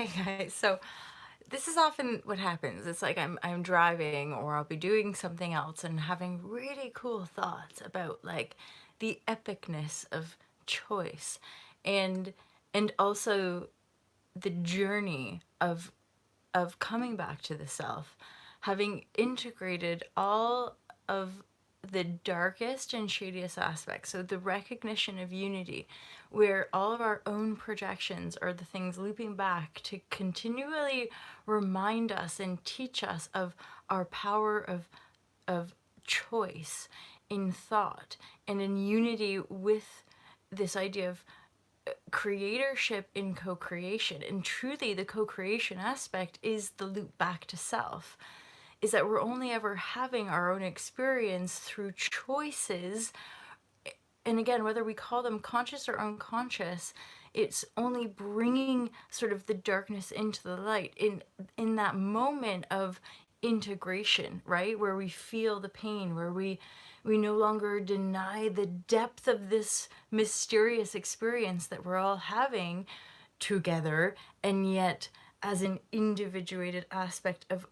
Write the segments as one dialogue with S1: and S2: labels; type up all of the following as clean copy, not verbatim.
S1: Hey guys, so this is often what happens. It's like I'm driving or I'll be doing something else and having really cool thoughts about like the epicness of choice and and also the journey of coming back to the self, having integrated all of the darkest and shadiest aspects. So the recognition of unity, where all of our own projections are the things looping back to continually remind us and teach us of our power of choice in thought and in unity with this idea of creatorship in co-creation. And truly the co-creation aspect is the loop back to self, is that we're only ever having our own experience through choices. And again, whether we call them conscious or unconscious, it's only bringing sort of the darkness into the light in that moment of integration, right, where we feel the pain, where we no longer deny the depth of this mysterious experience that we're all having together, and yet as an individuated aspect of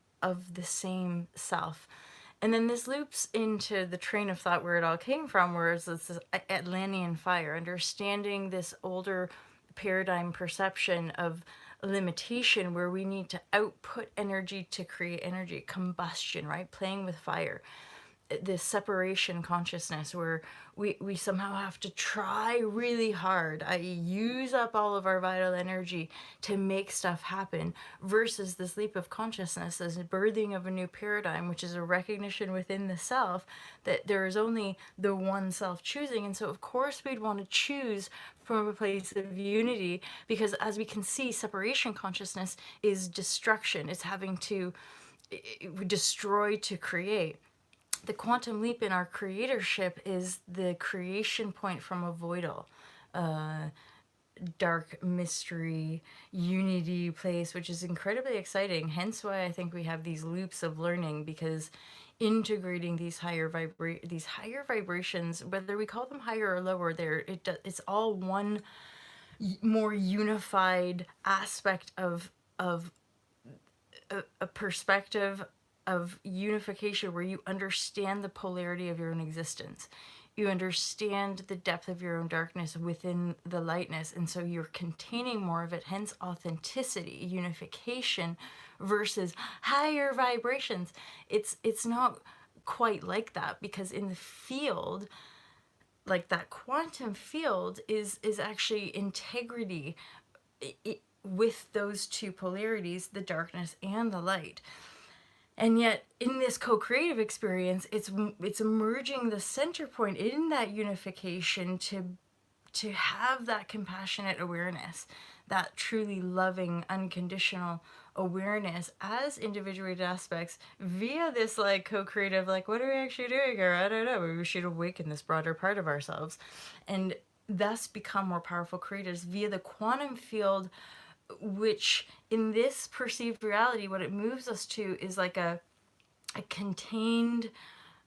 S1: the same self. And then this loops into the train of thought where it all came from, whereas this is Atlantean fire, understanding this older paradigm perception of limitation, where we need to output energy to create energy, combustion, right? Playing with fire, this separation consciousness where we somehow have to try really hard, I use up all of our vital energy to make stuff happen, versus this leap of consciousness as a birthing of a new paradigm, which is a recognition within the self that there is only the one self choosing. And so of course we'd want to choose from a place of unity, because as we can see, separation consciousness is destruction. It's having to destroy to create. The quantum leap in our creatorship is the creation point from a voidal, dark mystery unity place, which is incredibly exciting. Hence why I think we have these loops of learning, because integrating these higher vibrations, whether we call them higher or lower, it's all one more unified aspect of a perspective of unification, where you understand the polarity of your own existence. You understand the depth of your own darkness within the lightness, and so you're containing more of it, hence authenticity, unification, versus higher vibrations. It's not quite like that, because in the field, like that quantum field is actually integrity with those two polarities, the darkness and the light. And yet in this co-creative experience, it's emerging the center point in that unification to have that compassionate awareness, that truly loving unconditional awareness as individuated aspects, via this like co-creative, like, what are we actually doing here? I don't know, we should awaken this broader part of ourselves, and thus become more powerful creators via the quantum field, which in this perceived reality, what it moves us to is like a contained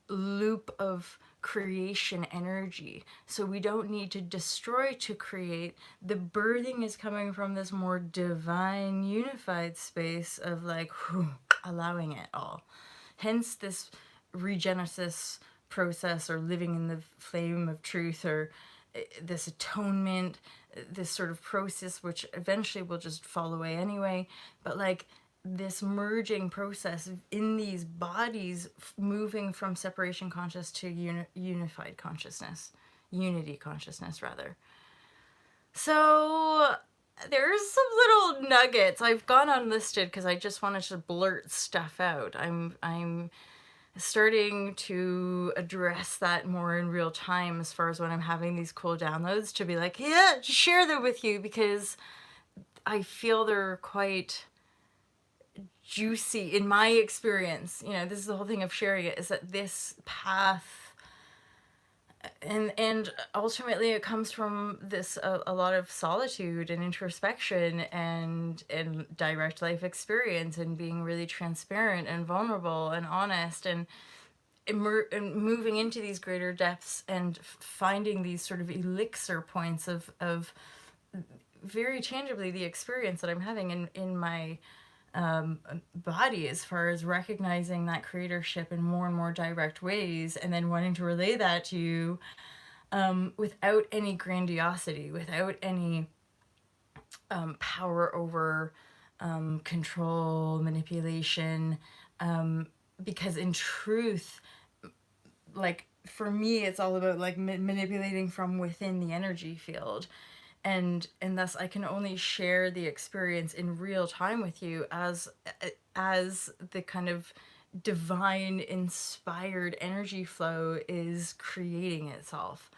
S1: loop of creation energy. So we don't need to destroy to create. The birthing is coming from this more divine, unified space of like, whew, allowing it all. Hence this regenesis process, or living in the flame of truth, or this atonement, this sort of process, which eventually will just fall away anyway. But like this merging process in these bodies, moving from separation conscious to unified consciousness, unity consciousness rather. So there's some little nuggets. I've gone unlisted because I just wanted to blurt stuff out. I'm starting to address that more in real time, as far as when I'm having these cool downloads, to be like, yeah, just share them with you, because I feel they're quite juicy in my experience. You know, this is the whole thing of sharing it, is that this path, and ultimately it comes from this a lot of solitude and introspection and direct life experience, and being really transparent and vulnerable and honest, and moving into these greater depths, and finding these sort of elixir points of very tangibly the experience that I'm having in my body, as far as recognizing that creatorship in more and more direct ways, and then wanting to relay that to you, without any grandiosity, without any power over, control, manipulation, because in truth, like for me, it's all about like manipulating from within the energy field, and thus I can only share the experience in real time with you as the kind of divine inspired energy flow is creating itself.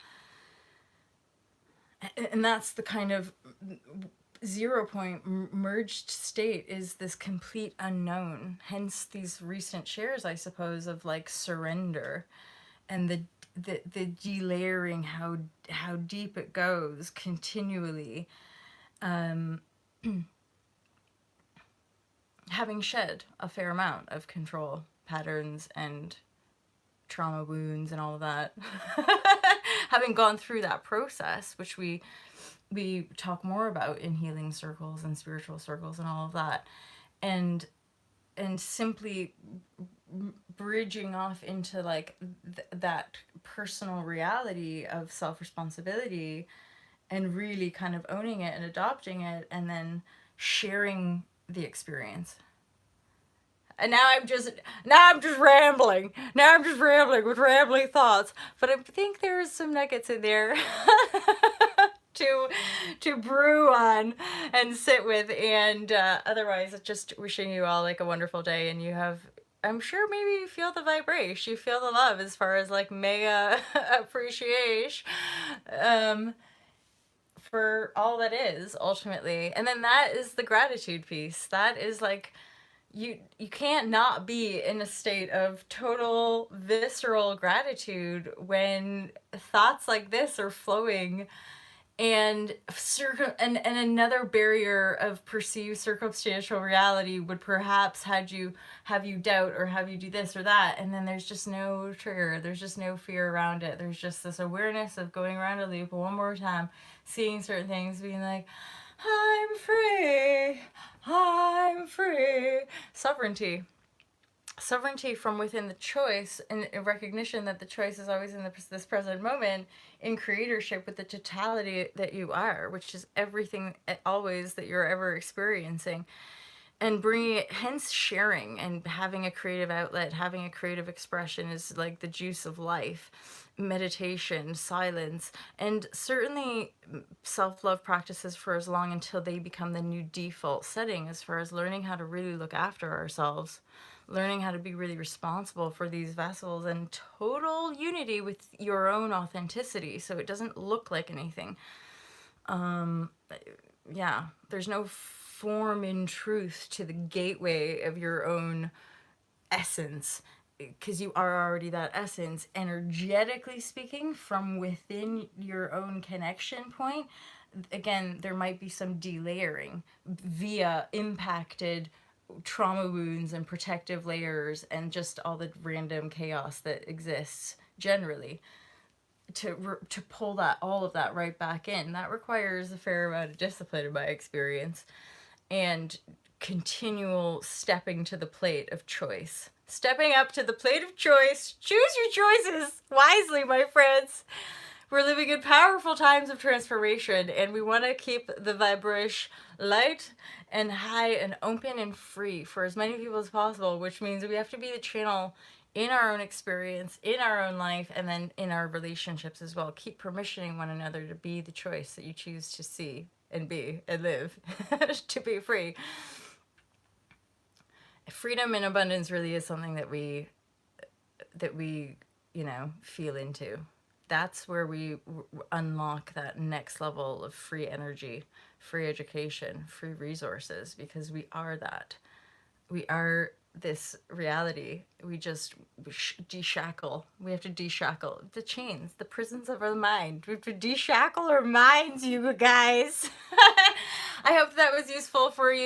S1: And that's the kind of 0 point merged state, is this complete unknown, hence these recent shares, I suppose, of like surrender, and the delayering, how deep it goes continually, having shed a fair amount of control patterns and trauma wounds and all of that. Having gone through that process, which we talk more about in healing circles and spiritual circles and all of that, and simply bridging off into like that personal reality of self-responsibility, and really kind of owning it and adopting it, and then sharing the experience. And now I'm just rambling. Now I'm just rambling with rambling thoughts. But I think there's some nuggets in there to brew on and sit with. And otherwise, just wishing you all like a wonderful day. And you have, I'm sure, maybe you feel the vibration, you feel the love, as far as like mega appreciation, for all that is ultimately. And then that is the gratitude piece. That is like, you can't not be in a state of total visceral gratitude when thoughts like this are flowing, and and another barrier of perceived circumstantial reality would perhaps have you doubt, or have you do this or that, and then there's just no trigger, there's just no fear around it, there's just this awareness of going around a loop one more time, seeing certain things, being like, I'm free, I'm free. Sovereignty. Sovereignty from within the choice, and a recognition that the choice is always in this present moment, in creatorship with the totality that you are, which is everything always that you're ever experiencing. And bringing it, hence sharing and having a creative outlet, having a creative expression, is like the juice of life. Meditation, silence, and certainly self-love practices, for as long until they become the new default setting, as far as learning how to really look after ourselves, learning how to be really responsible for these vessels, and total unity with your own authenticity, so it doesn't look like anything. Yeah, there's no form in truth to the gateway of your own essence, because you are already that essence, energetically speaking, from within your own connection point. Again, there might be some delayering via impacted trauma wounds and protective layers, and just all the random chaos that exists generally, to pull that, all of that, right back in. That requires a fair amount of discipline, in my experience, and continual stepping to the plate of choice. Stepping up to the plate of choice. Choose your choices wisely, my friends. We're living in powerful times of transformation, and we want to keep the vibrashe light and high and open and free for as many people as possible, which means we have to be the channel in our own experience, in our own life, and then in our relationships as well. Keep permissioning one another to be the choice that you choose to see and be and live, to be free. Freedom and abundance really is something that we feel into. That's where we unlock that next level of free energy, free education, free resources, because we are that. We are this reality. We just deshackle. We have to deshackle the chains, the prisons of our mind. We have to deshackle our minds, you guys. I hope that was useful for you.